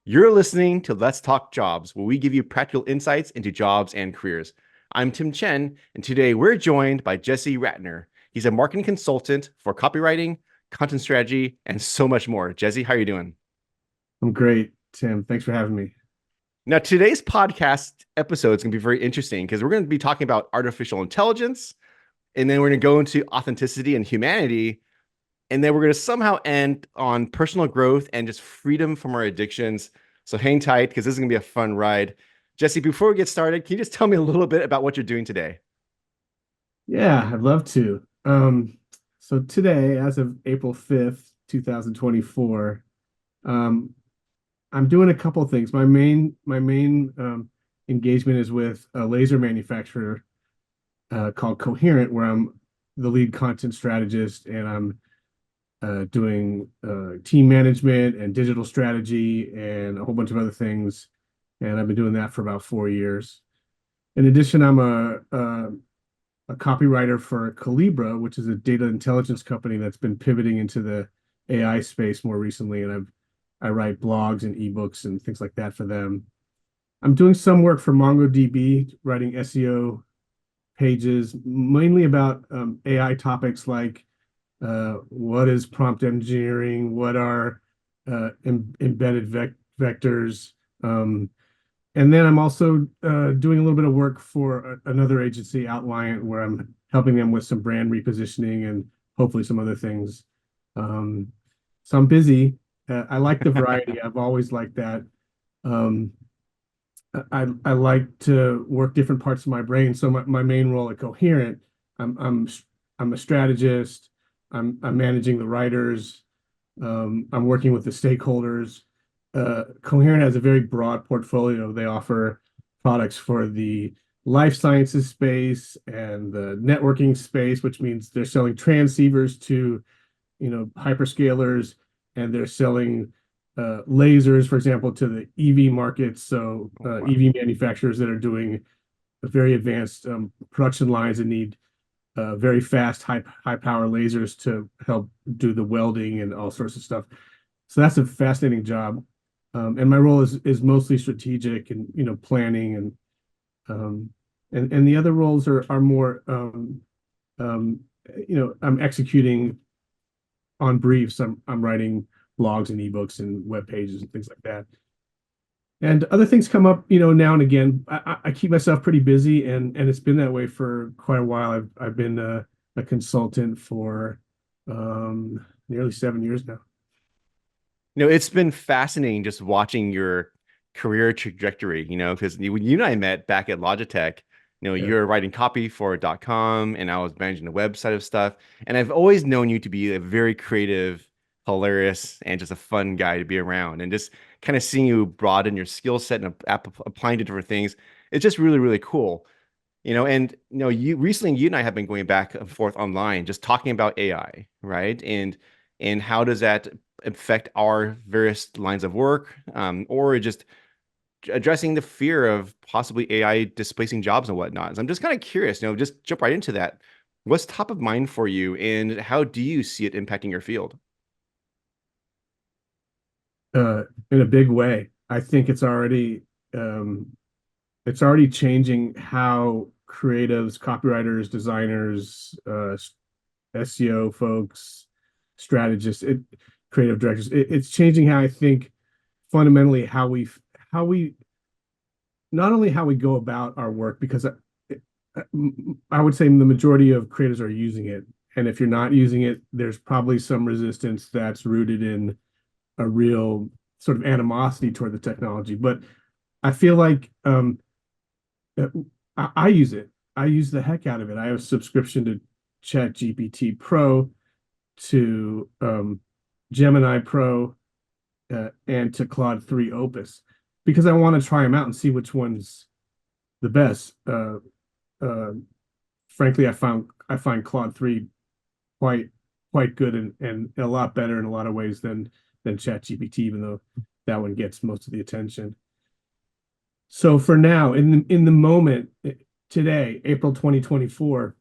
You're listening to Let's Talk Jobs, where we give you practical insights into jobs and careers. I'm Tim Chen, and today we're joined by Jesse Ratner. He's a marketing consultant for copywriting, content strategy, and so much more. Jesse, how are you doing? I'm great, Tim. Thanks for having me. Now, today's podcast episode is going to be very interesting because we're going to be talking about artificial intelligence, and then we're going to go into authenticity and humanity, and then we're going to somehow end on personal growth and just freedom from our addictions. So hang tight because this is going to be a fun ride. Jesse, before we get started, can you just tell me a little bit about what you're doing today? Yeah, I'd love to. So today, as of April 5th, 2024, um, I'm doing a couple of things. My main engagement is with a laser manufacturer called Coherent, where I'm the lead content strategist, and I'm doing team management and digital strategy and a whole bunch of other things. And I've been doing that for about 4 years. In addition, I'm a copywriter for Calibra, which is a data intelligence company that's been pivoting into the AI space more recently, and I write blogs and ebooks and things like that for them. I'm doing some work for MongoDB, writing SEO pages, mainly about AI topics like what is prompt engineering, what are embedded vectors, um, and then I'm also doing a little bit of work for another agency, Outliant, where I'm helping them with some brand repositioning and hopefully some other things. Um, so I'm busy. I like the variety. I've always liked that. Um, I like to work different parts of my brain. So my main role at Coherent, I'm I'm I'm a strategist. I'm managing the writers. I'm working with the stakeholders. Coherent has a very broad portfolio. They offer products for the life sciences space and the networking space, which means they're selling transceivers to, hyperscalers, and they're selling lasers, for example, to the EV markets. So Oh, wow. EV manufacturers that are doing very advanced production lines and need very fast, high power lasers to help do the welding and all sorts of stuff. So that's a fascinating job. And my role is mostly strategic and planning um, and the other roles are more um, I'm executing on briefs. I'm writing blogs and ebooks and web pages and things like that. And other things come up, now and again. I keep myself pretty busy, and it's been that way for quite a while. I've been a consultant for nearly 7 years now. It's been fascinating just watching your career trajectory, because when you and I met back at Logitech, Yeah. you're writing copy for .com and I was managing the website of stuff. And I've always known you to be a very creative, hilarious, and just a fun guy to be around. And just kind of seeing you broaden your skill set and applying to different things, it's just really, really cool. And you recently, you and I have been going back and forth online, just talking about AI, right? And how does that affect our various lines of work, or just addressing the fear of possibly AI displacing jobs and whatnot. So I'm just kind of curious, just jump right into that. What's top of mind for you, and how do you see it impacting your field? In a big way. I think it's already changing how creatives, copywriters, designers, SEO folks, strategists, creative directors. It's changing how I think fundamentally how we not only how we go about our work, because I would say the majority of creators are using it, and if you're not using it, there's probably some resistance that's rooted in a real sort of animosity toward the technology. But I feel like uh, I use it. I use the heck out of it. I have a subscription to ChatGPT Pro, to Gemini Pro, and to Claude 3 Opus because I want to try them out and see which one's the best. Uh, Frankly, I find Claude 3 quite quite good and a lot better in a lot of ways than ChatGPT, even though that one gets most of the attention. So for now, in the moment today, April 2024,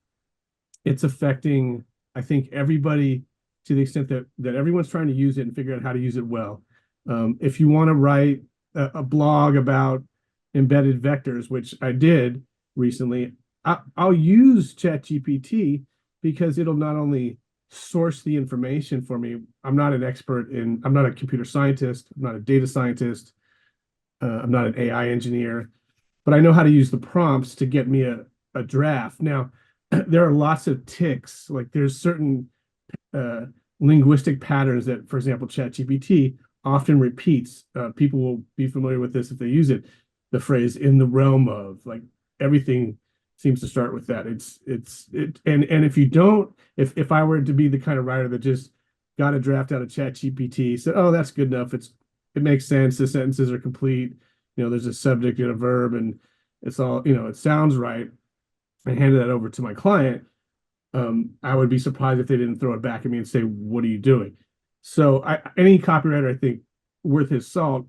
it's affecting, I think, everybody to the extent that everyone's trying to use it and figure out how to use it well. If you want to write a blog about embedded vectors, which I did recently, I'll use ChatGPT because it'll not only source the information for me. I'm not a computer scientist, I'm not a data scientist, I'm not an AI engineer, but I know how to use the prompts to get me a draft. Now, there are lots of ticks, like there's certain uh, linguistic patterns that, for example, ChatGPT often repeats. People will be familiar with this if they use it. The phrase "in the realm of," like everything seems to start with that. And if you don't, if I were to be the kind of writer that just got a draft out of ChatGPT, said, "Oh, that's good enough. It makes sense. The sentences are complete. There's a subject and a verb, and it's all it sounds right," and handed that over to my client, I would be surprised if they didn't throw it back at me and say, "What are you doing?" So any copywriter, I think, worth his salt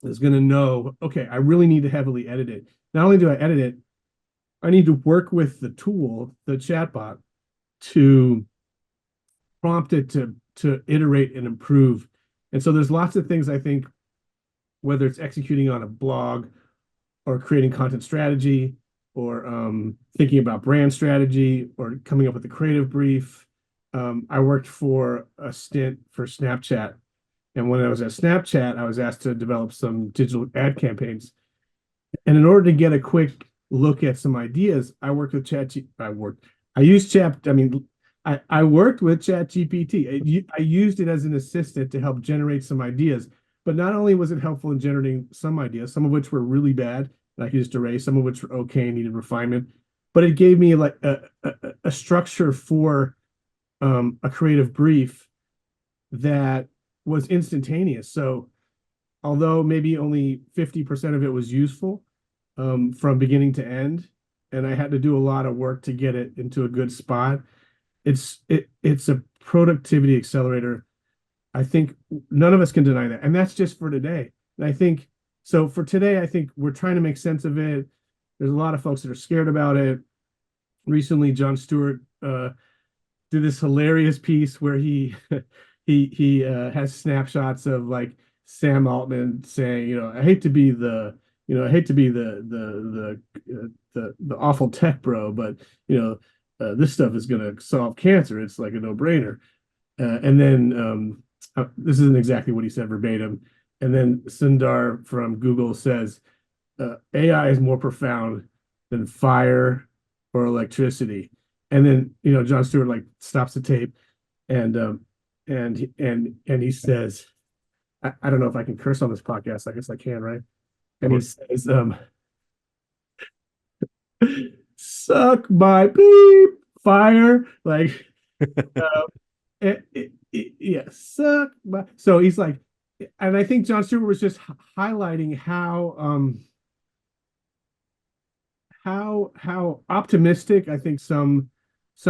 is going to know, okay, I really need to heavily edit it. Not only do I edit it, I need to work with the tool, the chatbot, to prompt it to iterate and improve. And so there's lots of things I think, whether it's executing on a blog or creating content strategy or thinking about brand strategy or coming up with a creative brief. I worked for a stint for Snapchat. And when I was at Snapchat, I was asked to develop some digital ad campaigns. And in order to get a quick look at some ideas, I worked with I used Chat, I mean, I worked with Chat GPT. I used it as an assistant to help generate some ideas. But not only was it helpful in generating some ideas, some of which were really bad, and I could just erase, some of which were okay and needed refinement, but it gave me like a structure for a creative brief that was instantaneous. So although maybe only 50% of it was useful from beginning to end, and I had to do a lot of work to get it into a good spot, it's a productivity accelerator. I think none of us can deny that. And that's just for today. And I think so for today, I think we're trying to make sense of it. There's a lot of folks that are scared about it. Recently, Jon Stewart did this hilarious piece where he he has snapshots of like Sam Altman saying, I hate to be I hate to be the awful tech bro, but this stuff is going to solve cancer. It's like a no-brainer. And then this isn't exactly what he said verbatim. And then Sundar from Google says, AI is more profound than fire or electricity. And then, Jon Stewart like stops the tape and and he says, I don't know if I can curse on this podcast. I guess I can, right? And he says, suck my beep fire. Like, yeah, suck my. So he's like, and I think Jon Stewart was just highlighting how optimistic I think some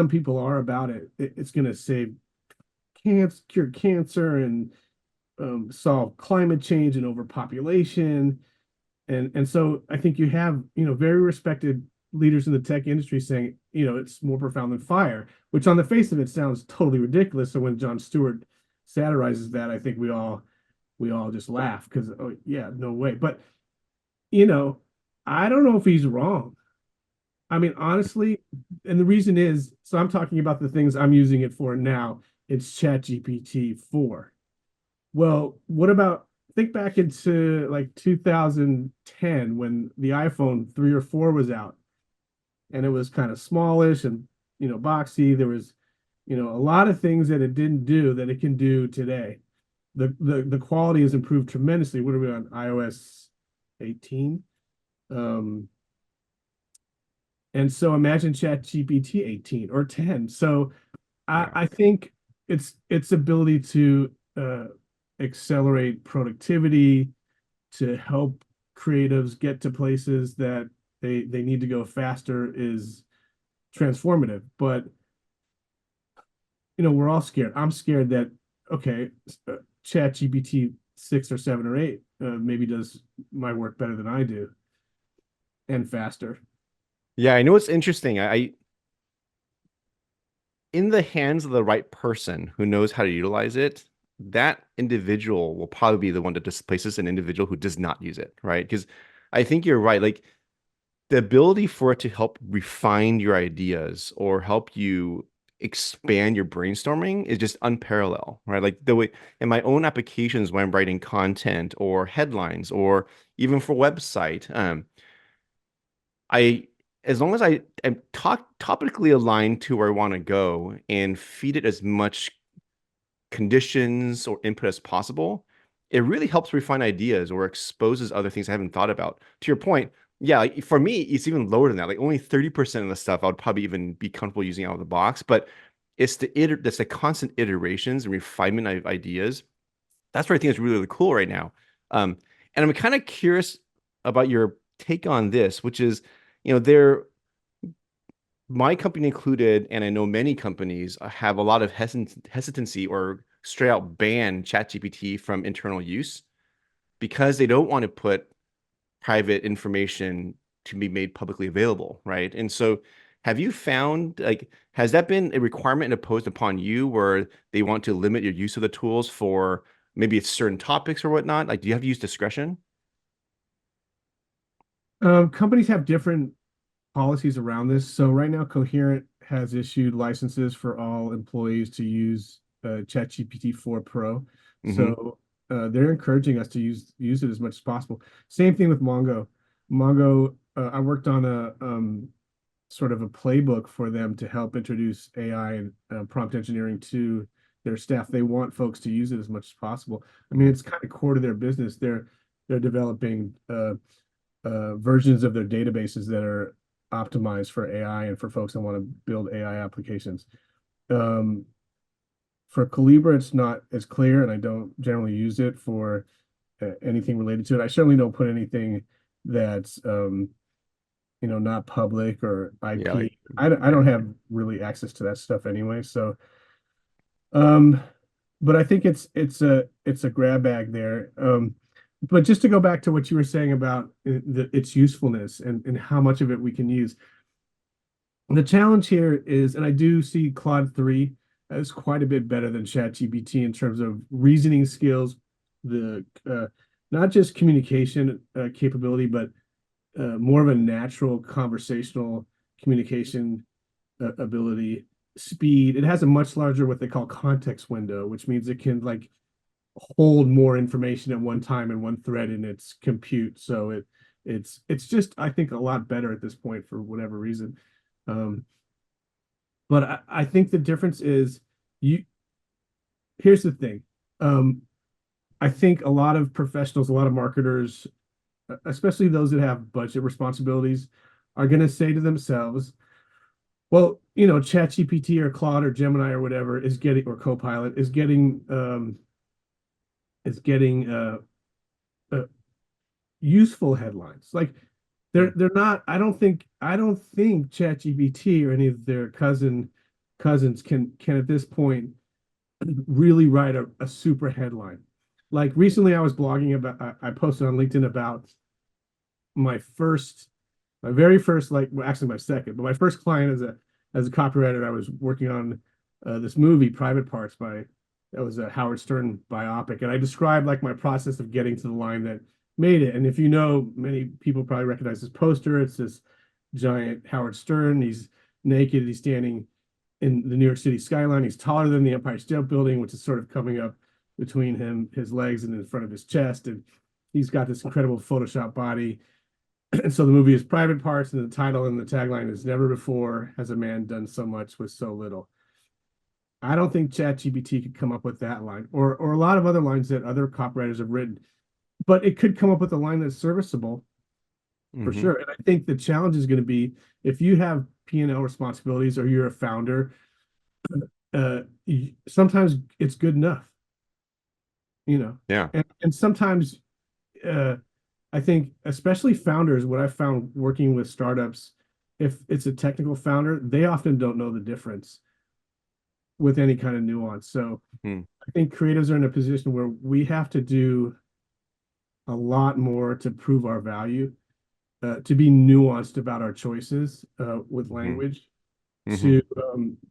people are about it. It's going to save cancer, cure cancer, and solve climate change and overpopulation. And so I think you have very respected leaders in the tech industry saying it's more profound than fire, which on the face of it sounds totally ridiculous. So when Jon Stewart satirizes that, I think we all just laugh because, oh yeah, no way. But you know, I don't know if he's wrong. I mean, honestly, and the reason is, so I'm talking about the things I'm using it for now. It's ChatGPT 4. Well, what about think back into like 2010 when the iPhone 3 or 4 was out and it was kind of smallish and boxy. There was a lot of things that it didn't do that it can do today. The quality has improved tremendously. What are we on iOS 18? Um, and so imagine Chat GPT 18 or 10. So I, Yeah. I think its ability to accelerate productivity, to help creatives get to places that they need to go faster is transformative. But we're all scared. I'm scared that okay, Chat GPT 6 or 7 or 8 maybe does my work better than I do and faster. Yeah, I know what's interesting. In the hands of the right person who knows how to utilize it, that individual will probably be the one that displaces an individual who does not use it, right? Because I think you're right. Like the ability for it to help refine your ideas or help you expand your brainstorming is just unparalleled, right? Like the way in my own applications when I'm writing content or headlines or even for website, I as long as I am topically aligned to where I want to go and feed it as much conditions or input as possible, it really helps refine ideas or exposes other things I haven't thought about. To your point, yeah, like for me, it's even lower than that. Like only 30% of the stuff I would probably even be comfortable using out of the box, but that's the constant iterations and refinement of ideas. That's what I think is really, really cool right now. Um, and I'm kind of curious about your take on this, which is, there my company included, and I know many companies have a lot of hesitancy or straight out ban ChatGPT from internal use because they don't want to put private information to be made publicly available, right? And so, have you found like has that been a requirement imposed upon you where they want to limit your use of the tools for maybe it's certain topics or whatnot? Like, do you have to use discretion? Companies have different policies around this. So right now, Coherent has issued licenses for all employees to use ChatGPT 4 Pro. Hmm. So they're encouraging us to use it as much as possible. Same thing with Mongo. Mongo, I worked on a sort of a playbook for them to help introduce AI and prompt engineering to their staff. They want folks to use it as much as possible. I mean, it's kind of core to their business. They're developing versions of their databases that are optimized for AI and for folks that want to build AI applications. Um, for Calibra, it's not as clear, and I don't generally use it for anything related to it. I certainly don't put anything that's not public or Yeah, like IP. I don't have really access to that stuff anyway. So, um, but I think it's a grab bag there. But just to go back to what you were saying about its usefulness and how much of it we can use, the challenge here is, and I do see Claude 3 as quite a bit better than ChatGPT in terms of reasoning skills, the not just communication capability, but more of a natural conversational communication ability, speed. It has a much larger what they call context window, which means it can like hold more information at one time in one thread in its compute. So it's just I think a lot better at this point for whatever reason. Um, but I think the difference is you. Here's the thing. Um, I think a lot of professionals, a lot of marketers, especially those that have budget responsibilities, are going to say to themselves, well, ChatGPT or Claude or Gemini or whatever is getting, or Copilot is getting uh, useful headlines. Like hmm, they're not. I don't think ChatGPT or any of their cousins can at this point really write a super headline. Like recently, I was blogging about. I posted on LinkedIn about my first my very first, like, well, actually my second, but my first client as a copywriter. I was working on this movie, Private Parts, that was a Howard Stern biopic, and I described like my process of getting to the line that made it. And if you know, many people probably recognize this poster. It's this giant Howard Stern. He's naked. He's standing in the New York City skyline. He's taller than the Empire State Building, which is sort of coming up between his legs and in front of his chest, and he's got this incredible Photoshop body. And so the movie is Private Parts, and the title and the tagline is Never Before Has a Man Done So Much with So Little. I don't think ChatGPT could come up with that line or a lot of other lines that other copywriters have written, but it could come up with a line that's serviceable for hmm, sure. And I think the challenge is going to be if you have P&L responsibilities or you're a founder, uh, sometimes it's good enough, you know, yeah. and sometimes uh, I think especially founders, what I found working with startups, if it's a technical founder, they often don't know the difference with any kind of nuance. So Hmm, I think creatives are in a position where we have to do a lot more to prove our value, to be nuanced about our choices with hmm, language, hmm,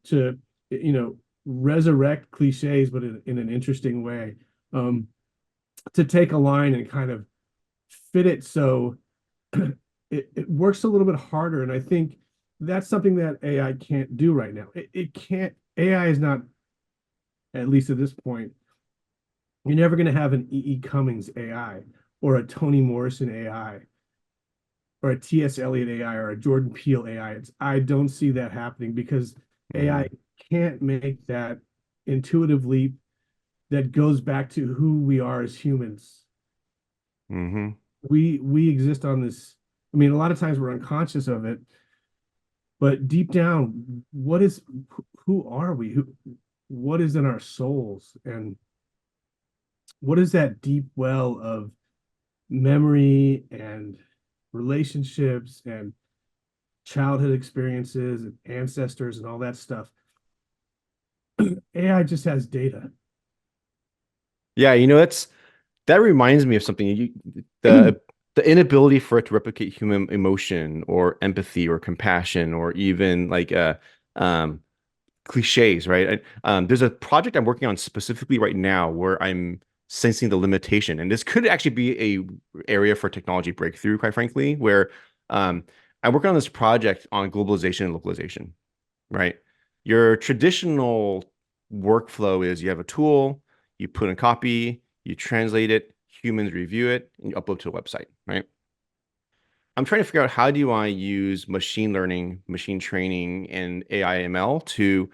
to you know resurrect cliches, but in an interesting way. Um, to take a line and kind of fit it so it works a little bit harder. And I think that's something that AI can't do right now. It can't, AI is not, at least at this point, you're never going to have an E. E. Cummings AI or a Toni Morrison AI or a T.S. Eliot AI or a Jordan Peele AI. I don't see that happening because AI Hmm. can't make that intuitive leap that goes back to who we are as humans. Hmm. We exist on this. I mean, a lot of times we're unconscious of it, but deep down, who are we? What is in our souls? And what is that deep well of memory and relationships and childhood experiences and ancestors and all that stuff? AI just has data. Yeah, that reminds me of something. The inability for it to replicate human emotion or empathy or compassion or even like um cliches, right? There's a project I'm working on specifically right now where I'm sensing the limitation, and this could actually be a area for technology breakthrough, quite frankly, where um, I'm working on this project on globalization and localization, right? Your traditional workflow is you have a tool, you put in copy, you translate it, humans review it, and you upload to a website, right? I'm trying to figure out how do I use machine learning, machine training, and AI ML to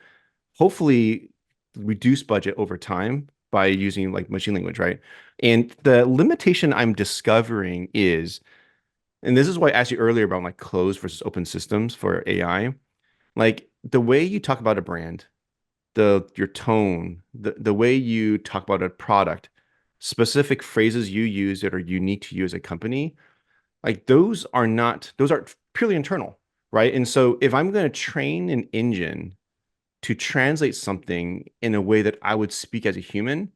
hopefully reduce budget over time by using like machine language, right? And the limitation I'm discovering is, and this is why I asked you earlier about like closed versus open systems for AI, like the way you talk about a brand, your tone, the way you talk about a product, specific phrases you use that are unique to you as a company, like those are purely internal, right? And so if I'm going to train an engine to translate something in a way that I would speak as a human,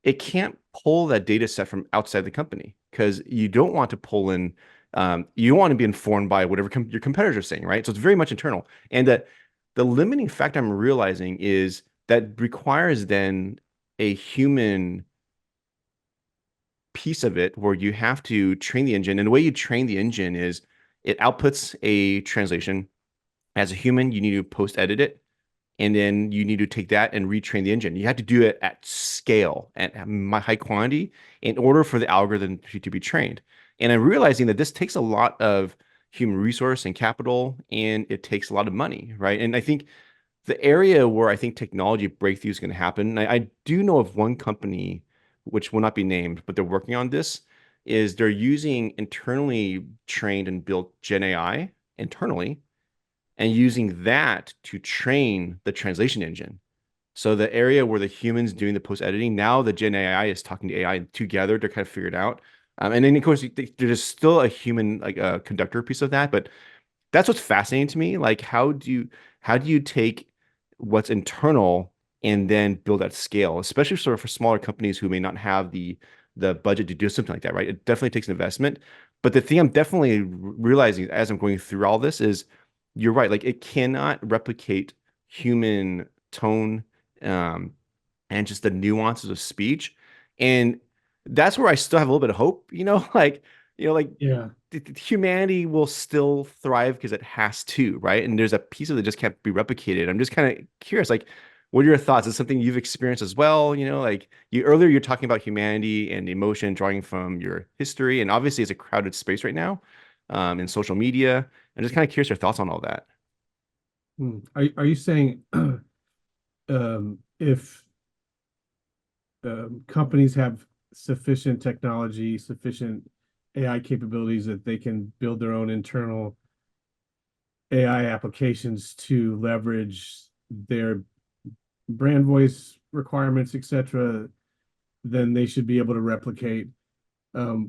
it can't pull that data set from outside the company because you don't want to pull in, you want to be informed by whatever your competitors are saying, right? So it's very much internal. And that the limiting factor I'm realizing is that requires then a human piece of it where you have to train the engine. And the way you train the engine is it outputs a translation. As a human, you need to post edit it and then you need to take that and retrain the engine. You have to do it at scale, at high quantity, in order for the algorithm to be trained. And I'm realizing that this takes a lot of human resource and capital, and it takes a lot of money, right? And I think the area where I think technology breakthrough is going to happen, I do know of one company, which will not be named, but they're working on this, is they're using internally trained and built Gen AI internally and using that to train the translation engine. So the area where the humans doing the post editing, now the Gen AI is talking to AI together to kind of figure it out. And then of course there's still a human like a conductor piece of that, but that's what's fascinating to me. Like how do you take what's internal and then build at scale, especially sort of for smaller companies who may not have the budget to do something like that, right? It definitely takes an investment. But the thing I'm definitely realizing as I'm going through all this is you're right. Like it cannot replicate human tone, um, and just the nuances of speech. And that's where I still have a little bit of hope, like Yeah. humanity will still thrive because it has to, right? And there's a piece of it that just can't be replicated. I'm just kind of curious, like, what are your thoughts? Is it something you've experienced as well? Like you earlier you're talking about humanity and emotion drawing from your history, and obviously it's a crowded space right now, in social media. I'm just kind of curious your thoughts on all that. Hmm. Are you saying if companies have sufficient technology, sufficient AI capabilities that they can build their own internal AI applications to leverage their brand voice requirements, etc., then they should be able to replicate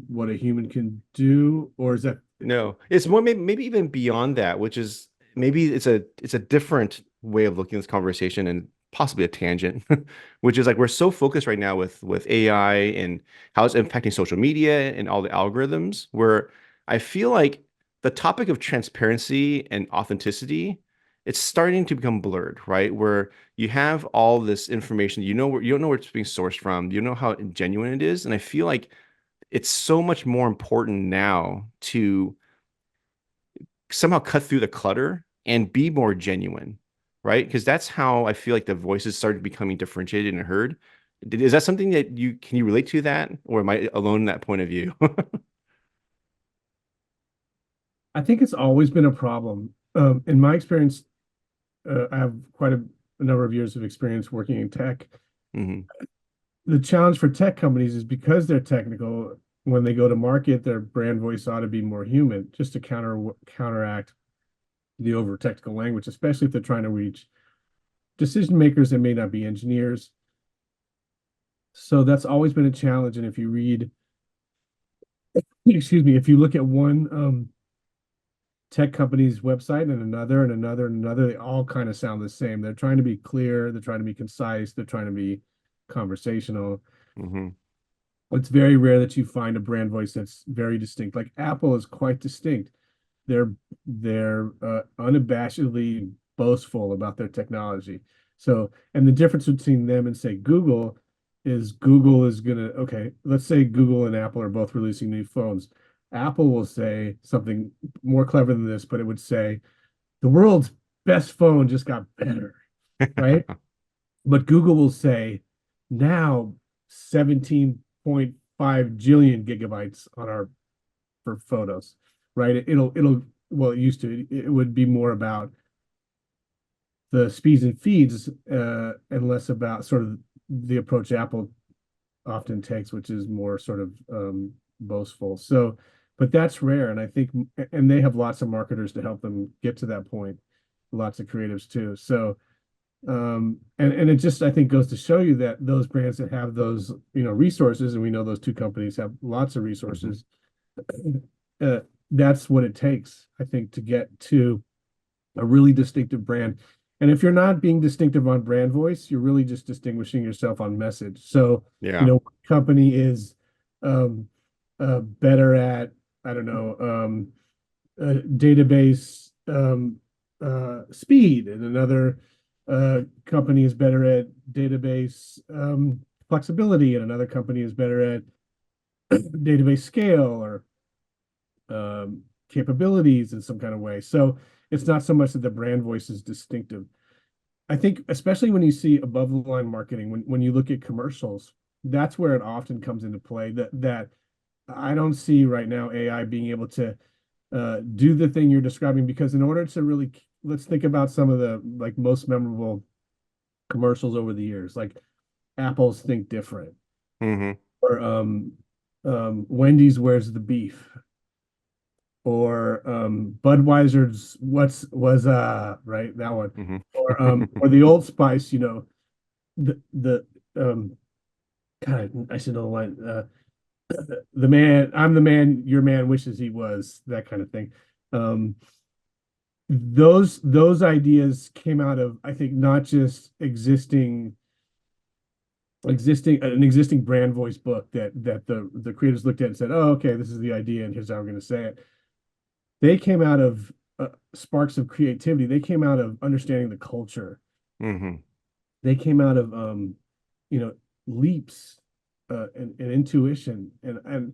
what a human can do? Or is that, No, it's more maybe even beyond that, which is maybe it's a different way of looking at this conversation and possibly a tangent, which is like we're so focused right now with AI and how it's impacting social media and all the algorithms, where I feel like the topic of transparency and authenticity it's starting to become blurred, right? Where you have all this information, you don't know where it's being sourced from, you don't know how genuine it is, and I feel like it's so much more important now to somehow cut through the clutter and be more genuine, right? Because that's how I feel like the voices started becoming differentiated and heard. Is that something that you relate to that, or am I alone in that point of view? I think it's always been a problem. In my experience, I have a number of years of experience working in tech. Hmm. The challenge for tech companies is because they're technical, when they go to market, their brand voice ought to be more human, just to counteract the over technical language, especially if they're trying to reach decision makers that may not be engineers. So that's always been a challenge. And if you read, excuse me, if you look at one tech company's website and another and another and another, they all kind of sound the same. They're trying to be clear, they're trying to be concise, they're trying to be conversational. Hmm. It's very rare that you find a brand voice that's very distinct. Like Apple is quite distinct. They're unabashedly boastful about their technology. So, and the difference between them and say Google is gonna, okay, let's say Google and Apple are both releasing new phones. Apple will say something more clever than this, but it would say the world's best phone just got better, right? But Google will say now 17.5 jillion gigabytes on our for photos, right? It'll well, it used to. It would be more about the speeds and feeds, and less about sort of the approach Apple often takes, which is more sort of boastful. So, but that's rare, and I think, and they have lots of marketers to help them get to that point, lots of creatives too. So, and it just I think goes to show you that those brands that have those resources, and we know those two companies have lots of Hmm. resources, uh, that's what it takes, I think, to get to a really distinctive brand. And if you're not being distinctive on brand voice, you're really just distinguishing yourself on message. So, Yeah. company is um, better at, I don't know, database speed, and another company is better at database flexibility, and another company is better at database scale or capabilities in some kind of way. So it's not so much that the brand voice is distinctive. I think, especially when you see above the line marketing, when you look at commercials, that's where it often comes into play. That I don't see right now AI being able to do the thing you're describing, because in order to really, let's think about some of the like most memorable commercials over the years, like Apple's Think Different, Hmm. or Wendy's Where's the Beef, or Budweiser's What's was right, that one, Hmm. or the Old Spice, the God, I should know the line. The man, I'm the man your man wishes he was, that kind of thing. Um, those ideas came out of, I think, not just existing brand voice book that the creators looked at and said, oh, okay, this is the idea and here's how I'm going to say it. They came out of sparks of creativity. They came out of understanding the culture. Hmm. They came out of you know leaps and intuition, and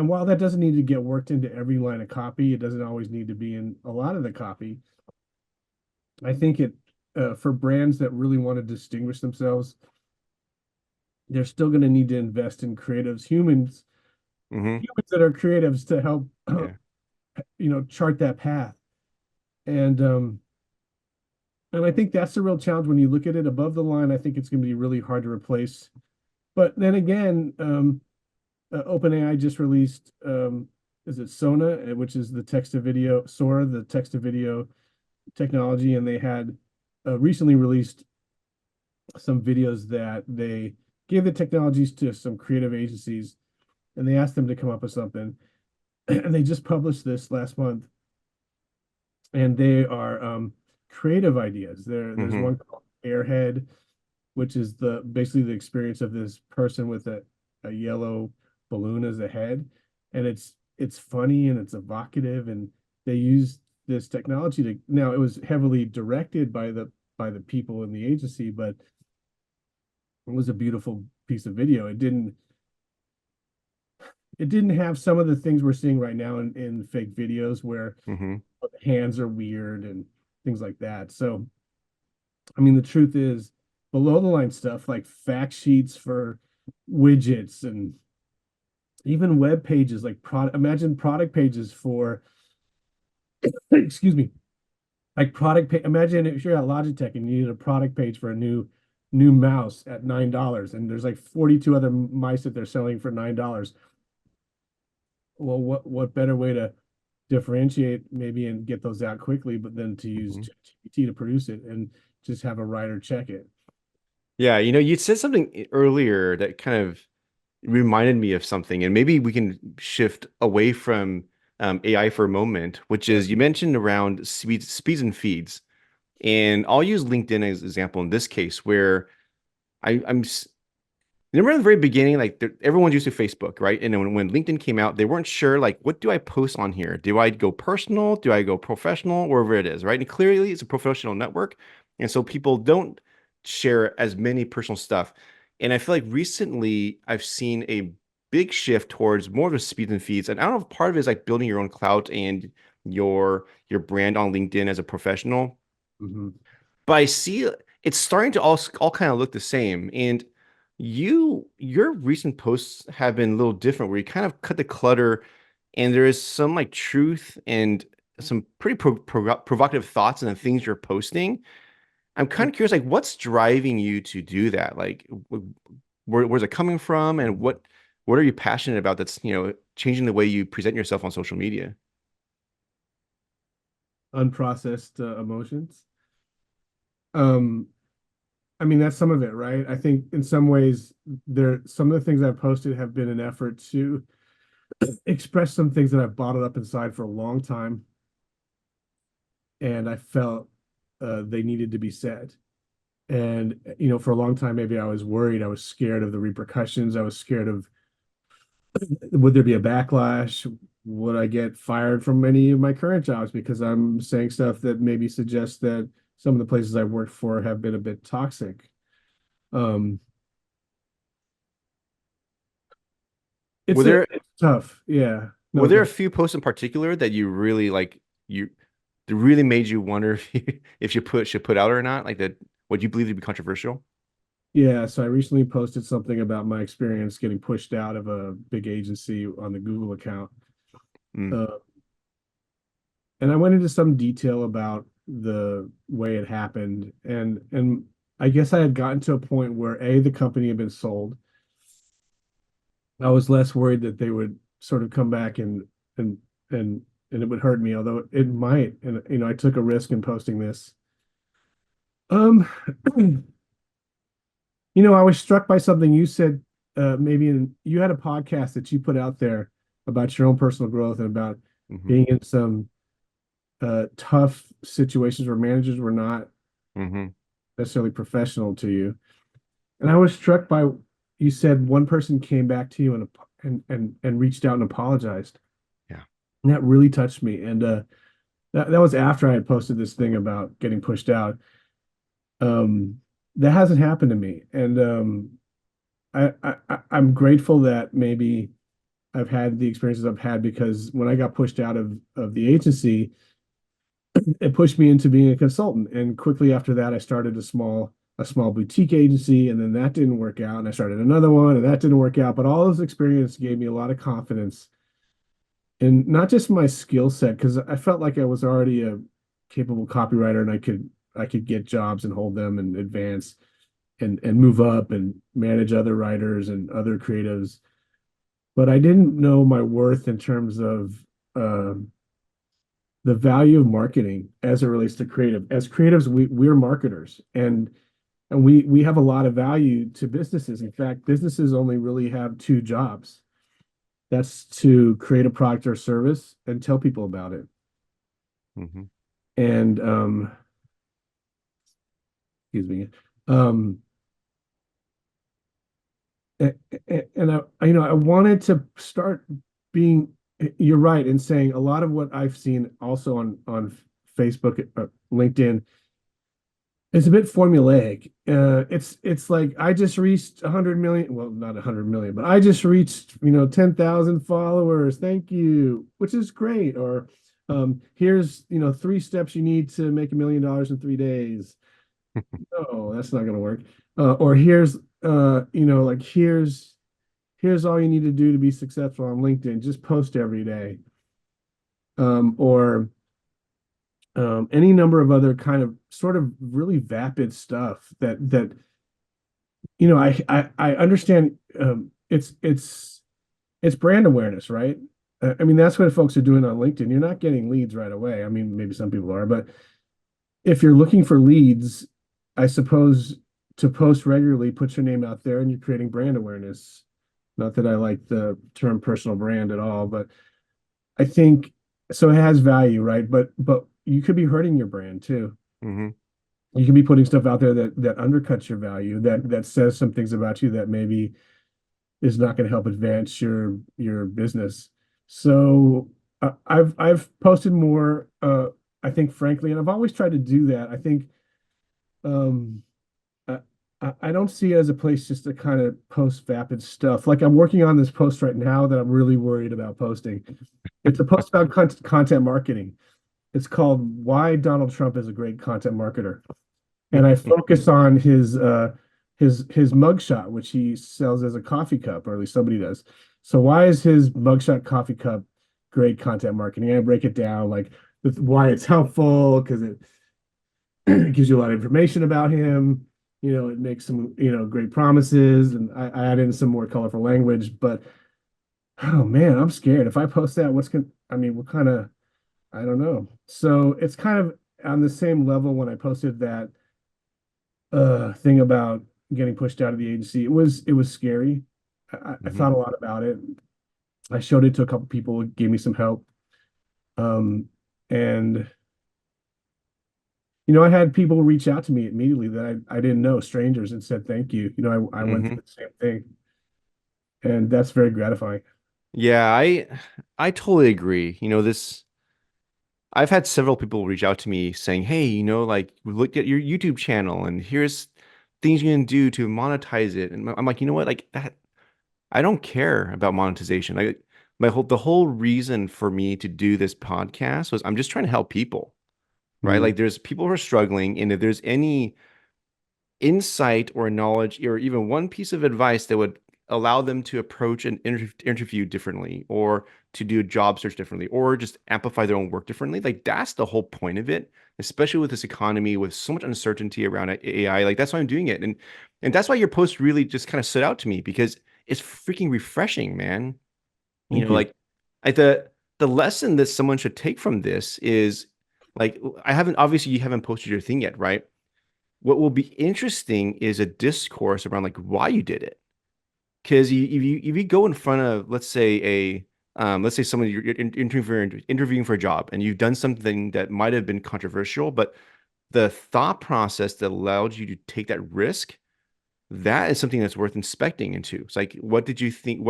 while that doesn't need to get worked into every line of copy, it doesn't always need to be in a lot of the copy. I think it for brands that really want to distinguish themselves, they're still going to need to invest in creatives, Hmm. humans that are creatives to help Yeah. chart that path. And um and I think that's the real challenge when you look at it above the line. I think it's going to be really hard to replace. But then again, OpenAI just released, is it Sona, which is the text to video, Sora, the text to video technology, and they had recently released some videos that they gave the technologies to some creative agencies, and they asked them to come up with something, and they just published this last month, and they are creative ideas. There's Hmm. one called Airhead, which is the basically the experience of this person with a yellow balloon as a head, and it's funny and it's evocative, and they use this technology to now it was heavily directed by the people in the agency, but it was a beautiful piece of video. It didn't have some of the things we're seeing right now in fake videos where Hmm. the hands are weird and things like that. So, I mean, the truth is below the line stuff like fact sheets for widgets and even web pages like imagine product pages for excuse me, like imagine if you're at Logitech and you need a product page for a new mouse at $9 and there's like 42 other mice that they're selling for $9. Well, what better way to differentiate maybe and get those out quickly, but then to use Hmm. ChatGPT to produce it and just have a writer check it. Yeah, you said something earlier that kind of reminded me of something, and maybe we can shift away from AI for a moment, which Yeah. is you mentioned around speeds and feeds. And I'll use LinkedIn as an example in this case, where I'm remember in the very beginning, like everyone's used to Facebook, right? And then when LinkedIn came out, they weren't sure, like, what do I post on here? Do I go personal? Do I go professional? Wherever it is, right? And clearly, it's a professional network, and so people don't share as many personal stuff. And I feel like recently I've seen a big shift towards more of the speeds and feeds. And I don't know if part of it is like building your own clout and your brand on LinkedIn as a professional, Mhm. but I see it's starting to all kind of look the same. And your recent posts have been a little different, where you kind of cut the clutter, and there is some like truth and some pretty provocative thoughts in the things you're posting. I'm kind of curious, like, what's driving you to do that? Like, where's it coming from, and what are you passionate about that's changing the way you present yourself on social media? Unprocessed emotions. Um, I mean, that's some of it, right? I think in some ways, some of the things I've posted have been an effort to express some things that I've bottled up inside for a long time, and I felt they needed to be said. And for a long time, maybe I was worried, I was scared of the repercussions, I was scared of would there be a backlash? Would I get fired from any of my current jobs because I'm saying stuff that maybe suggests that some of the places I've worked for have been a bit toxic? Um, Were it's there it's tough. Yeah. Were No, there go a ahead. few posts in particular that you really like you that really made you wonder if you should put out or not? Like that what you believe to be controversial? Yeah, so I recently posted something about my experience getting pushed out of a big agency on the Google account. Mm, Uh, and I went into some detail about the way it happened. And I guess I had gotten to a point where the company had been sold. I was less worried that they would sort of come back and and and it would hurt me, although it might. And I took a risk in posting this. Um, I was struck by something you said, maybe you had a podcast that you put out there about your own personal growth and about hmm. being in some tough situations where managers were not Hmm. necessarily professional to you. And I was struck by you said one person came back to you and reached out and apologized. Yeah. And that really touched me. And that was after I had posted this thing about getting pushed out. Um, that hasn't happened to me. And I'm grateful that maybe I've had the experiences I've had because when I got pushed out of the agency, it pushed me into being a consultant. And quickly after that, I started a small boutique agency, and then that didn't work out. And I started another one, and that didn't work out. But all those experience gave me a lot of confidence in not just my skill set, because I felt like I was already a capable copywriter, and I could get jobs and hold them and advance and move up and manage other writers and other creatives. But I didn't know my worth in terms of the value of marketing as it relates to creative. As creatives, we're marketers, and we have a lot of value to businesses. In fact, businesses only really have two jobs. That's to create a product or service and tell people about it. Hmm. And excuse me. Um, and I wanted to start being you're right in saying a lot of what I've seen also on Facebook, LinkedIn, it's a bit formulaic. It's like I just reached 100 million, well, not 100 million, but I just reached, 10,000 followers. Thank you, which is great. Or here's, three steps you need to make $1 million in 3 days. No, that's not going to work. Or here's, like here's all you need to do to be successful on LinkedIn. Just post every day. Or any number of other kind of sort of really vapid stuff that I understand. It's brand awareness, right? I mean, that's what folks are doing on LinkedIn. You're not getting leads right away. I mean, maybe some people are, but if you're looking for leads, I suppose to post regularly, put your name out there, and you're creating brand awareness. Not that I like the term personal brand at all, but I think so. It has value, right? But you could be hurting your brand too. Hmm. You can be putting stuff out there that undercuts your value, that says some things about you that maybe is not going to help advance your business. So I've posted more, I think, frankly, and I've always tried to do that. I think um, I, I don't see it as a place just to kind of post vapid stuff. Like I'm working on this post right now that I'm really worried about posting. It's a post about content marketing. It's called "Why Donald Trump is a Great Content Marketer," and I focus on his mugshot, which he sells as a coffee cup, or at least somebody does. So why is his mugshot coffee cup great content marketing? I break it down like why it's helpful because it gives you a lot of information about him. It makes some great promises, and I add in some more colorful language. But oh man, I'm scared. If I post that, I mean, what kind of I don't know. So it's kind of on the same level when I posted that thing about getting pushed out of the agency. It was scary. I Hmm. thought a lot about it. I showed it to a couple people, it gave me some help. Um, and I had people reach out to me immediately that I didn't know, strangers, and said thank you. I went Hmm. through the same thing, and that's very gratifying. Yeah, I totally agree. This I've had several people reach out to me saying, "Hey, like look at your YouTube channel and here's things you can do to monetize it." And I'm like, "You know what? Like that I don't care about monetization. Like the whole reason for me to do this podcast was I'm just trying to help people, right? Mm, Like there's people who are struggling, and if there's any insight or knowledge or even one piece of advice that would allow them to approach an interview differently or to do a job search differently or just amplify their own work differently, like that's the whole point of it, especially with this economy with so much uncertainty around AI. Like that's why I'm doing it. And that's why your post really just kind of stood out to me because it's freaking refreshing, man. thank you. Like the lesson that someone should take from this is like I haven't obviously you haven't posted your thing yet, right? What will be interesting is a discourse around like why you did it. Because if you go in front of let's say someone you're interviewing for a job and you've done something that might have been controversial, but the thought process that allowed you to take that risk, that is something that's worth inspecting into. It's like, what did you think?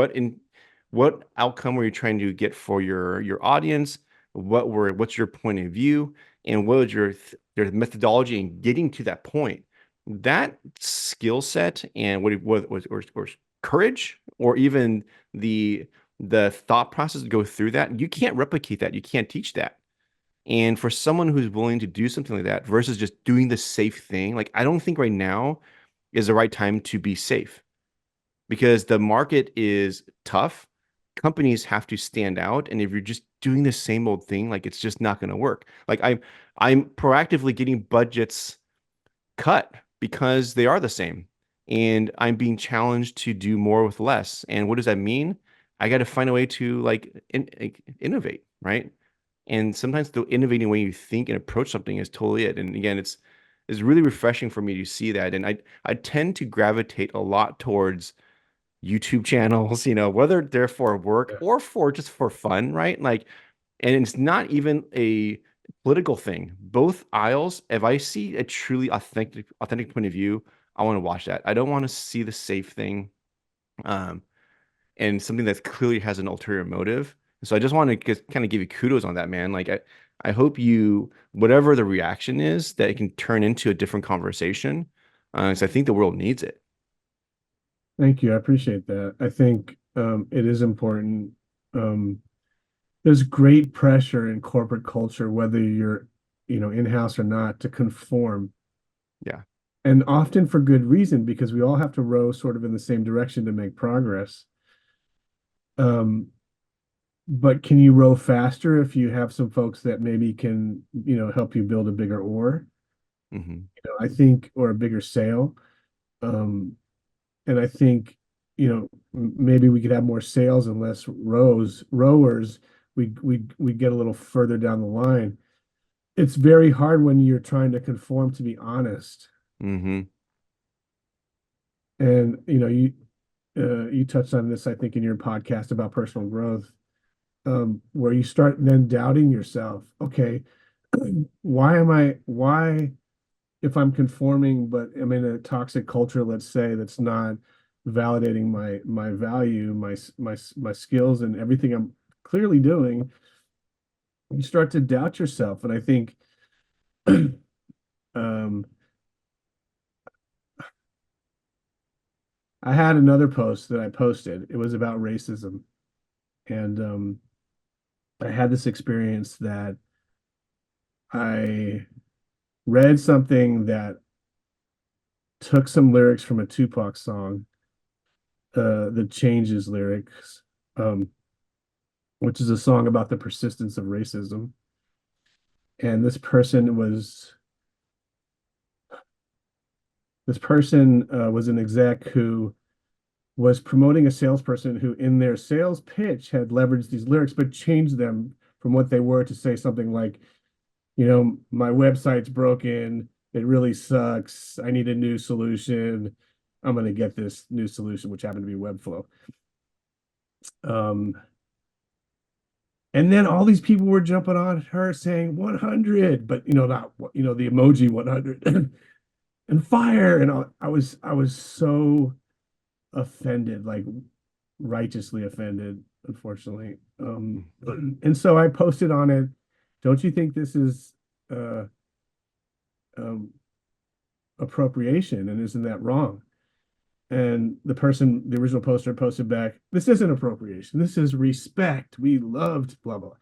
What outcome were you trying to get for your audience? What's your point of view, and what was your methodology in getting to that point? That skill set and what was or courage, or even the thought process to go through that, you can't replicate that. You can't teach that. And for someone who's willing to do something like that versus just doing the safe thing, like I don't think right now is the right time to be safe because the market is tough. Companies have to stand out, and if you're just doing the same old thing, like it's just not going to work. Like I'm proactively getting budgets cut because they are the same, and I'm being challenged to do more with less. And what does that mean? I got to find a way to like innovate, right? And sometimes the innovating way you think and approach something is totally it. And again, it's really refreshing for me to see that. And I tend to gravitate a lot towards YouTube channels, whether they're for work Yeah. or for just for fun, right? Like, and it's not even a political thing. Both aisles, if I see a truly authentic point of view, I want to watch that. I don't want to see the safe thing, and something that clearly has an ulterior motive. So I just want to kind of give you kudos on that, man. Like I hope you, whatever the reaction is, that it can turn into a different conversation. 'Cause I think the world needs it. Thank you. I appreciate that. I think it is important. Um, there's great pressure in corporate culture, whether you're, in-house or not, to conform, Yeah. and often for good reason, because we all have to row sort of in the same direction to make progress. Um, but can you row faster if you have some folks that maybe can, help you build a bigger oar? Hmm. I think, or a bigger sail. Um, and I think, maybe we could have more sails and less rowers. We get a little further down the line. It's very hard when you're trying to conform, to be honest. Hmm. And you touched on this, I think, in your podcast about personal growth, where you start then doubting yourself. Okay, why, if I'm conforming, but I'm in a toxic culture, let's say, that's not validating my value, my skills, and everything I'm clearly doing, you start to doubt yourself. And I think um, I had another post that I posted. It was about racism, and I had this experience that I read something that took some lyrics from a Tupac song, the Changes lyrics, um, which is a song about the persistence of racism. And this person was an exec who was promoting a salesperson who, in their sales pitch, had leveraged these lyrics but changed them from what they were to say something like, my website's broken. It really sucks. I need a new solution. I'm going to get this new solution, which happened to be Webflow. Um, and then all these people were jumping on her saying 100, but not the emoji 100 and fire. And I was so offended, like righteously offended, unfortunately. And so I posted on it. Don't you think this is uh, um, appropriation, and isn't that wrong? And the original poster, posted back, this isn't appropriation. This is respect. We loved blah, blah.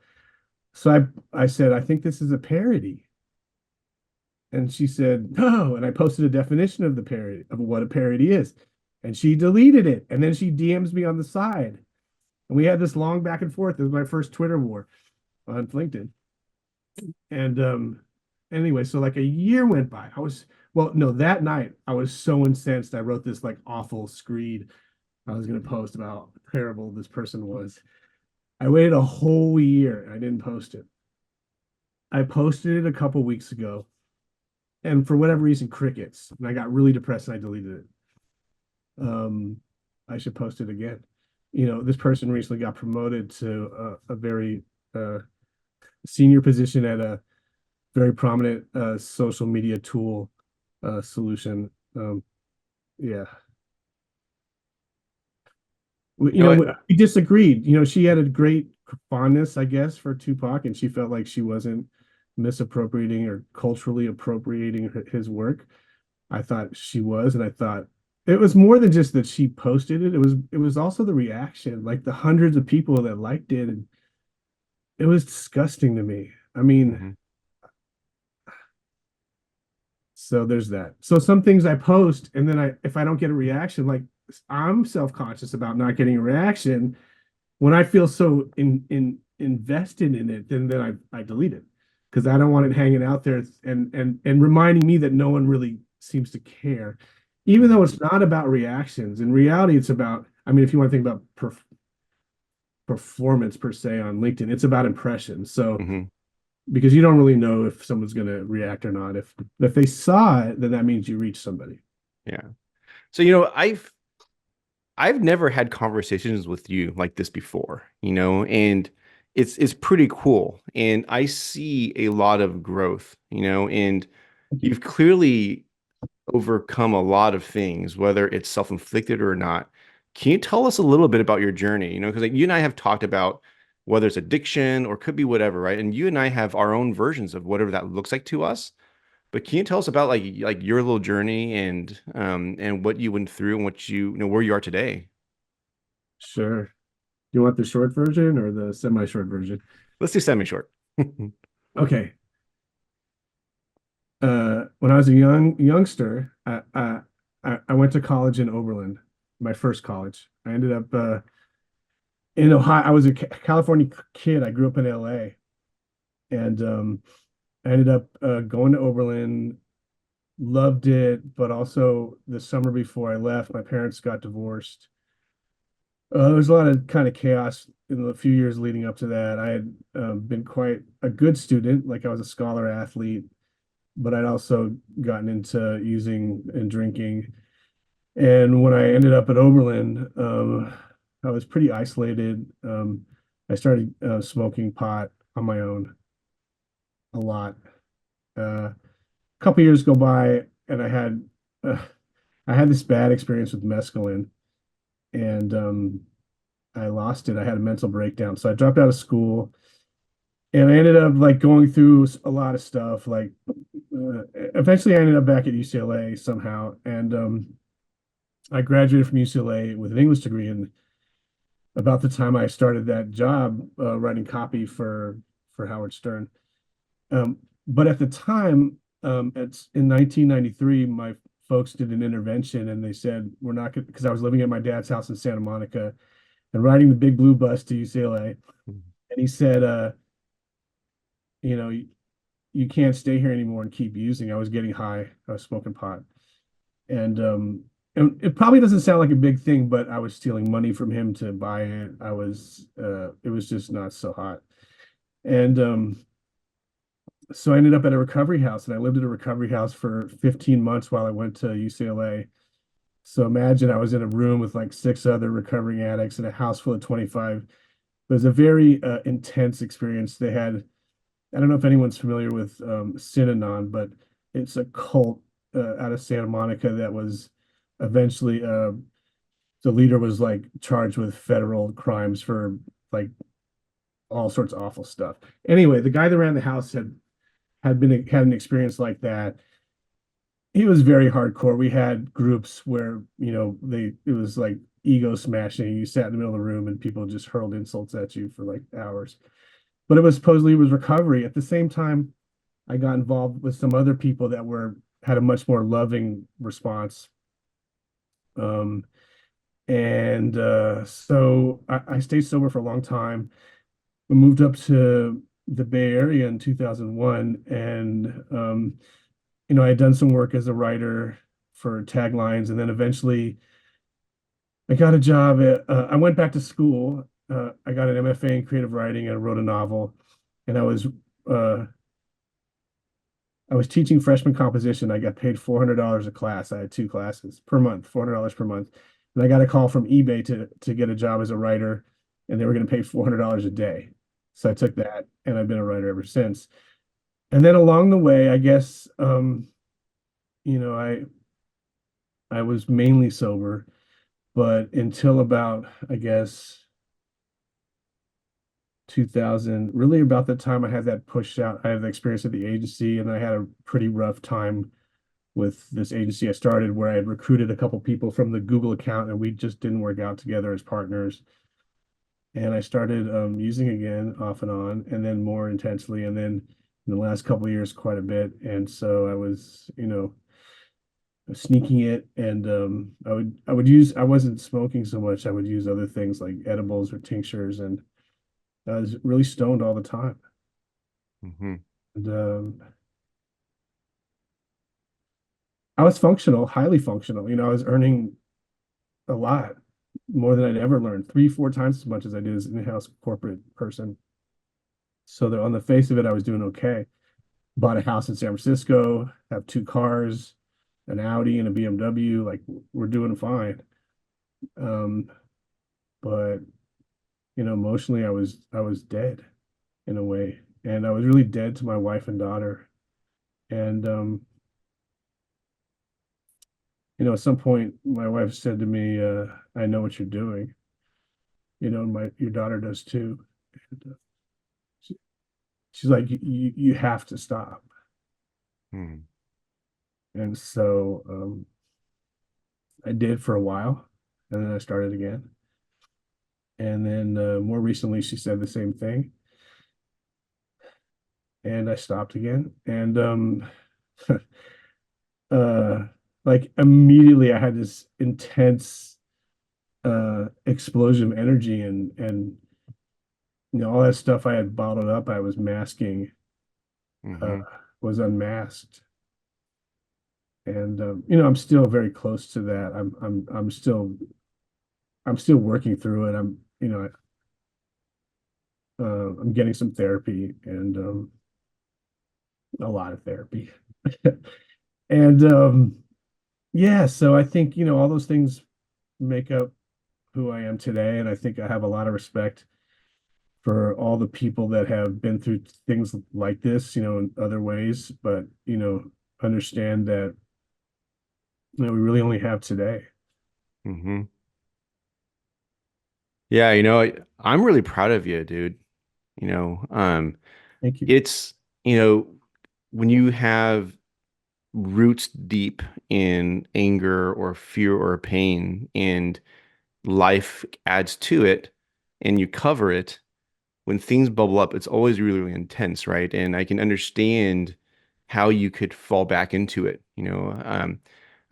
So I said, I think this is a parody. And she said, no. And I posted a definition of the parody, of what a parody is. And she deleted it. And then she DMs me on the side. And we had this long back and forth. It was my first Twitter war on LinkedIn. And anyway, so like a year went by. Well, no, that night I was so incensed. I wrote this like awful screed I was going to post about how terrible this person was. I waited a whole year and I didn't post it. I posted it a couple weeks ago, and for whatever reason, crickets. And I got really depressed and I deleted it. Um, I should post it again. This person recently got promoted to a very senior position at a very prominent social media tool solution. Yeah, You know what? we disagreed. She had a great fondness, I guess, for Tupac, and she felt like she wasn't misappropriating or culturally appropriating his work. I thought she was, and I thought it was more than just that she posted it. It was also the reaction, like the hundreds of people that liked it, and it was disgusting to me. I mean, Hmm. so there's that. So some things I post, and then if I don't get a reaction, like I'm self-conscious about not getting a reaction. When I feel so invested in it, then I delete it because I don't want it hanging out there and reminding me that no one really seems to care, even though Hmm. it's not about reactions. In reality, it's about, I mean, if you want to think about performance per se on LinkedIn, it's about impressions. So Hmm. because you don't really know if someone's going to react or not. If they saw it, then that means you reached somebody. Yeah. So, I've never had conversations with you like this before, and it's pretty cool. And I see a lot of growth, and Thank you. you've clearly overcome a lot of things, whether it's self-inflicted or not. Can you tell us a little bit about your journey? Because like, you and I have talked about whether it's addiction or could be whatever, right? And you and I have our own versions of whatever that looks like to us. But can you tell us about like your little journey and what you went through and what you know where you are today? Sure. You want the short version or the semi-short version? Let's do semi-short. Okay. When I was a youngster, I went to college in Oberlin, my first college. I ended up in Ohio. I was a California kid. I grew up in LA, and I ended up going to Oberlin. Loved it, but also the summer before I left, my parents got divorced. There was a lot of kind of chaos in the few years leading up to that. I had been quite a good student, like I was a scholar athlete, but I'd also gotten into using and drinking. And when I ended up at Oberlin, I was pretty isolated. I started smoking pot on my own a lot. A couple years go by, and uh, I had this bad experience with mescaline, and I lost it. I had a mental breakdown, so I dropped out of school, and I ended up like going through a lot of stuff. Like eventually, I ended up back at UCLA somehow, and I graduated from UCLA with an English degree. And about the time I started that job, writing copy for Howard Stern. Um, but at the time, it's in 1993, my folks did an intervention, and they said we're not going because I was living at my dad's house in Santa Monica and riding the big blue bus to UCLA. And he said, you know, you can't stay here anymore and keep using. I was getting high. I was smoking pot. And it probably doesn't sound like a big thing, but I was stealing money from him to buy it. It was just not so hot. And so I ended up at a recovery house, and I lived at a recovery house for 15 months while I went to UCLA. So imagine I was in a room with like six other recovering addicts in a house full of 25. It was a very intense experience. They had, I don't know if anyone's familiar with Synanon, but it's a cult out of Santa Monica that was eventually the leader was like charged with federal crimes for like all sorts of awful stuff. Anyway, the guy that ran the house had an experience like that. He was very hardcore. We had groups where, it was like ego smashing. You sat in the middle of the room and people just hurled insults at you for like hours. But it was supposedly it was recovery. At the same time, I got involved with some other people that were had a much more loving response. Um, and so I stayed sober for a long time. We moved up to the Bay Area in 2001, and I had done some work as a writer for taglines, and then eventually I got a job I went back to school. I got an MFA in creative writing and I wrote a novel, and uh, I was teaching freshman composition. I got paid $400 a class. I had two classes per month, $400 per month. And I got a call from eBay to get a job as a writer, and they were going to pay $400 a day. So I took that, and I've been a writer ever since. And then along the way, I guess, you know, I was mainly sober, but until about, I guess, 2000, really about the time I had that pushed out, I had the experience at the agency, and I had a pretty rough time with this agency I started where I had recruited a couple people from the Google account, and we just didn't work out together as partners. And I started using again off and on, and then more intensely, and then in the last couple of years, quite a bit. And so I was, sneaking it, and I wasn't smoking so much. I would use other things like edibles or tinctures, and I was really stoned all the time. Hmm. And I was functional, highly functional. I was earning a lot more than I'd ever learned, three, four times as much as I did as an in-house corporate person. So that on the face of it, I was doing okay. Bought a house in San Francisco, have two cars, an Audi and a BMW. Like we're doing fine. Um, but emotionally, I was dead in a way, and I was really dead to my wife and daughter. And at some point, my wife said to me, "I know what you're doing." My your daughter does too. And she, she's like, you have to stop. Mm-hmm. And so I did for a while, and then I started again. And then more recently, she said the same thing, and I stopped again. And uh, like immediately, I had this intense explosion of energy, and all that stuff I had bottled up, I was masking, uh, Mm-hmm. was unmasked. And I'm still very close to that. I'm still working through it. I'm getting some therapy and a lot of therapy. And yeah, so I think, all those things make up who I am today. And I think I have a lot of respect for all the people that have been through things like this, in other ways, but, understand that, we really only have today. Mm-hmm. Yeah, I'm really proud of you, dude. You know, um, Thank you. it's, you know, when you have roots deep in anger or fear or pain and life adds to it and you cover it, when things bubble up, it's always really, really intense, right? And I can understand how you could fall back into it.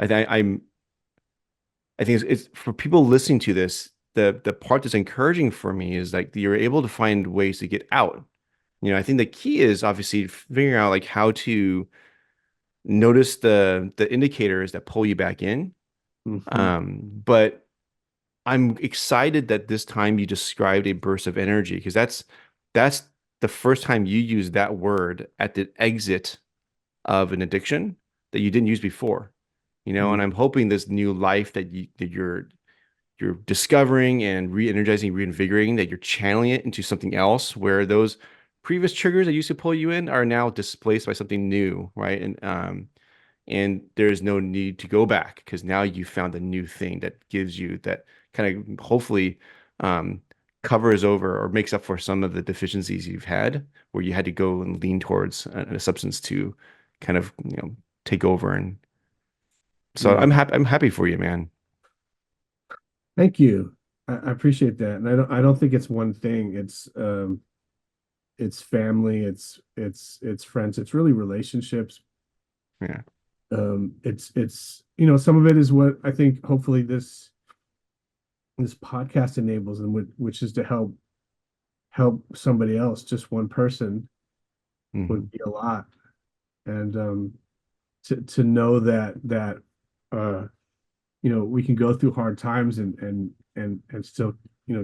I th I think it's for people listening to this, the part that's encouraging for me is like you're able to find ways to get out. I think the key is obviously figuring out like how to notice the indicators that pull you back in. Hmm. But I'm excited that this time you described a burst of energy because that's the first time you use that word at the exit of an addiction that you didn't use before. And I'm hoping this new life that you're discovering and re-energizing, reinvigorating, that you're channeling it into something else where those previous triggers that used to pull you in are now displaced by something new, right? And there's no need to go back because now you found a new thing that gives you that kind of hopefully um, covers over or makes up for some of the deficiencies you've had where you had to go and lean towards a substance to kind of take over. And so Yeah. I'm happy for you, man. Thank you. I appreciate that. And I don't think it's one thing. It's family, it's friends, it's really relationships. Yeah. It's some of it is what I think hopefully this podcast enables, and which is to help somebody else. Just one person would Hmm. be a lot. And to know that uh we can go through hard times and still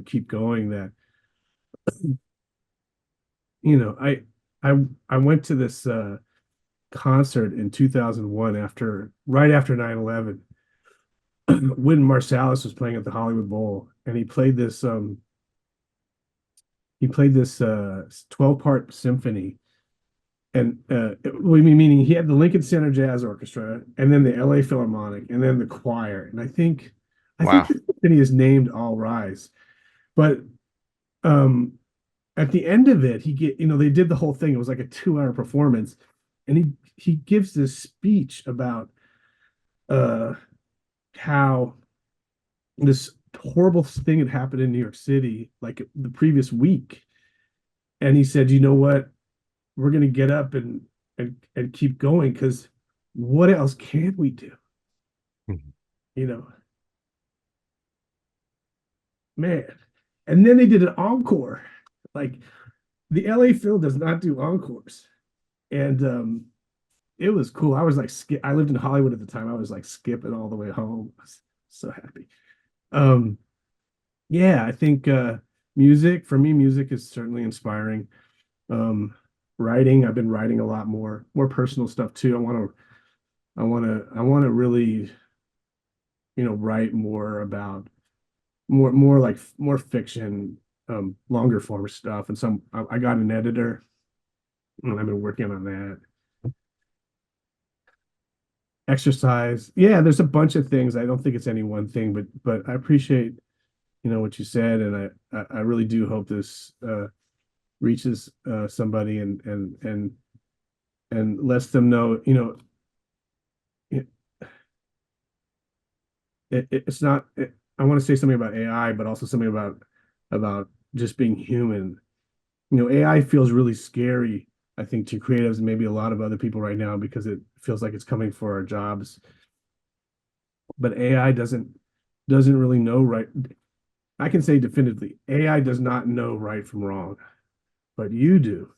keep going. That I went to this concert in 2001, right after 9/11. Wynton Marsalis was playing at the Hollywood Bowl, and he played this 12-part symphony. And meaning he had the Lincoln Center Jazz Orchestra, and then the LA Philharmonic, and then the choir. And I think Wow. the symphony is named All Rise. But um at the end of it, they did the whole thing. It was like a 2-hour performance, and he gives this speech about uh how this horrible thing had happened in New York City like the previous week. And he said, you know what? We're gonna get up and keep going, because what else can we do? Mhm. You know, man. And then they did an encore. Like, the LA Phil does not do encores. And it was cool. I was like, I lived in Hollywood at the time. I was like skipping all the way home. I was so happy. Um, yeah, I think for me, music is certainly inspiring. Um, Writing, I've been writing a lot more personal stuff too. I want to really, write more about more like more fiction, longer form stuff. And I got an editor, and I've been working on that. Exercise. Yeah, there's a bunch of things. I don't think it's any one thing, but I appreciate, what you said, and I really do hope this reaches somebody and lets them know, it, it's not. I want to say something about AI, but also something about just being human. AI feels really scary, I think, to creatives and maybe a lot of other people right now because it feels like it's coming for our jobs. But AI doesn't really know right. I can say definitively, AI does not know right from wrong, but you do.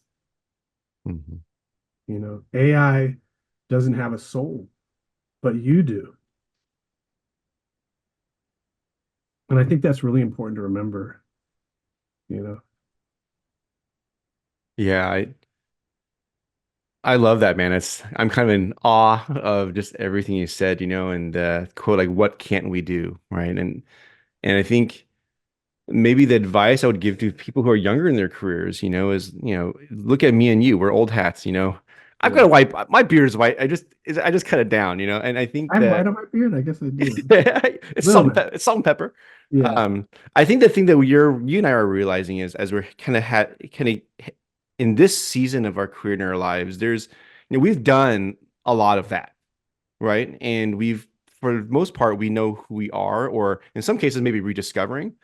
Mhm. AI doesn't have a soul, but you do. And I think that's really important to remember, you know. Yeah, I love that, man. I'm kind of in awe of just everything you said, and quote like what can't we do, right? And I think maybe the advice I would give to people who are younger in their careers, is, look at me and you. We're old hats. I've got Yeah. a white, my beard is white. I just cut it down, and I think I'm white that on my beard. I guess I do. it's Little bit. it's salt and pepper. Yeah. I think the thing that you and I are realizing is as we're kind of in this season of our career in our lives, we've done a lot of that, right? And for the most part, we know who we are, or in some cases, maybe rediscovering.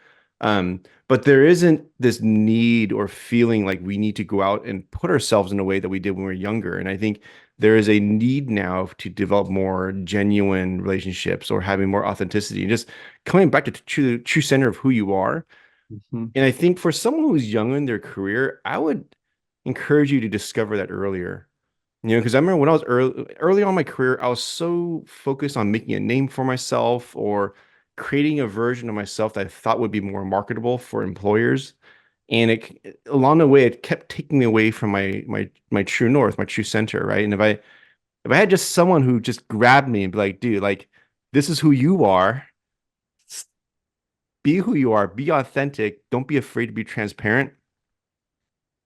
But there isn't this need or feeling like we need to go out and put ourselves in a way that we did when we were younger. And I think there is a need now to develop more genuine relationships or having more authenticity and just coming back to true center of who you are. Mhm. And I think for someone who's young in their career, I would encourage you to discover that earlier. Because I remember when I was early on in my career, I was so focused on making a name for myself or creating a version of myself that I thought would be more marketable for employers. And along the way, it kept taking me away from my true north, my true center, right? And if I had just someone who just grabbed me and be like, dude, like this is who you are, s- be who you are, be authentic, don't be afraid to be transparent.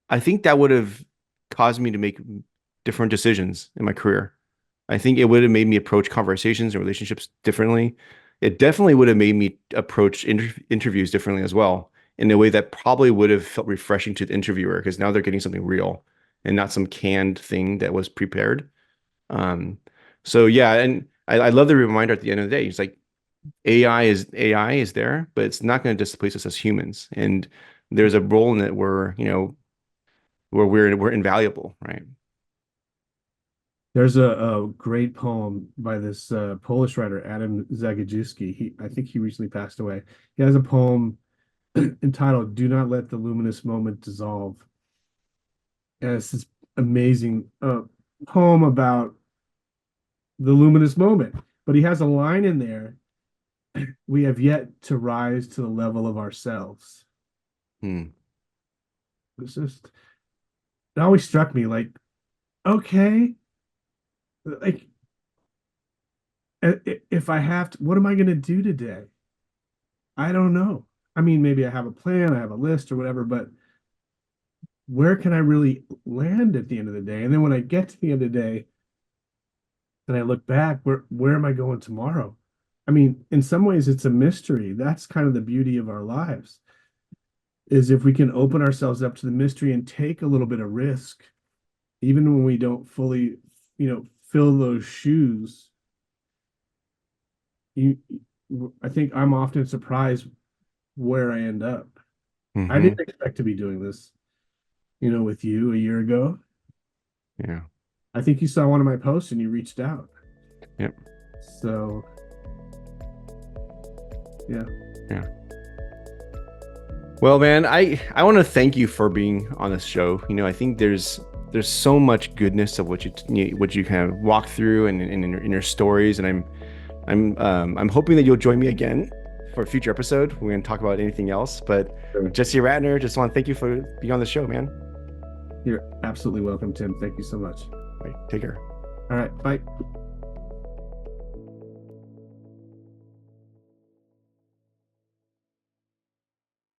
I think that would have caused me to make different decisions in my career. I think it would have made me approach conversations and relationships differently. It definitely would have made me approach interviews differently as well, in a way that probably would have felt refreshing to the interviewer because now they're getting something real and not some canned thing that was prepared. Um, so yeah, and I love the reminder at the end of the day. It's like AI is there, but it's not going to displace us as humans. And there's a role in it where, where we're invaluable, right? There's a great poem by this Polish writer, Adam Zagajewski. I think he recently passed away. He has a poem entitled "Do Not Let the Luminous Moment Dissolve." And it's this amazing poem about the luminous moment. But he has a line in there: "We have yet to rise to the level of ourselves." Hmm. It's just it always struck me like, okay, like if I have to, what am I going to do today? I don't know. I mean, maybe I have a plan, I have a list or whatever, but where can I really land at the end of the day? And then when I get to the end of the day and I look back, where am I going tomorrow? I mean, in some ways it's a mystery. That's kind of the beauty of our lives, is if we can open ourselves up to the mystery and take a little bit of risk, even when we don't fully, fill those shoes. You, I think I'm often surprised where I end up. I Hmm. didn't expect to be doing this, with you a year ago. Yeah. I think you saw one of my posts and you reached out. Yep. So, yeah, Yeah. Well, man, I want to thank you for being on this show. I think there's so much goodness of what you kind of walk through and in your stories, and I'm hoping that you'll join me again for a future episode. We're going to talk about anything else, but sure. Jesse Ratner, just want to thank you for being on the show, man. You're absolutely welcome, Tim. Thank you so much. Right, take care. All right, bye.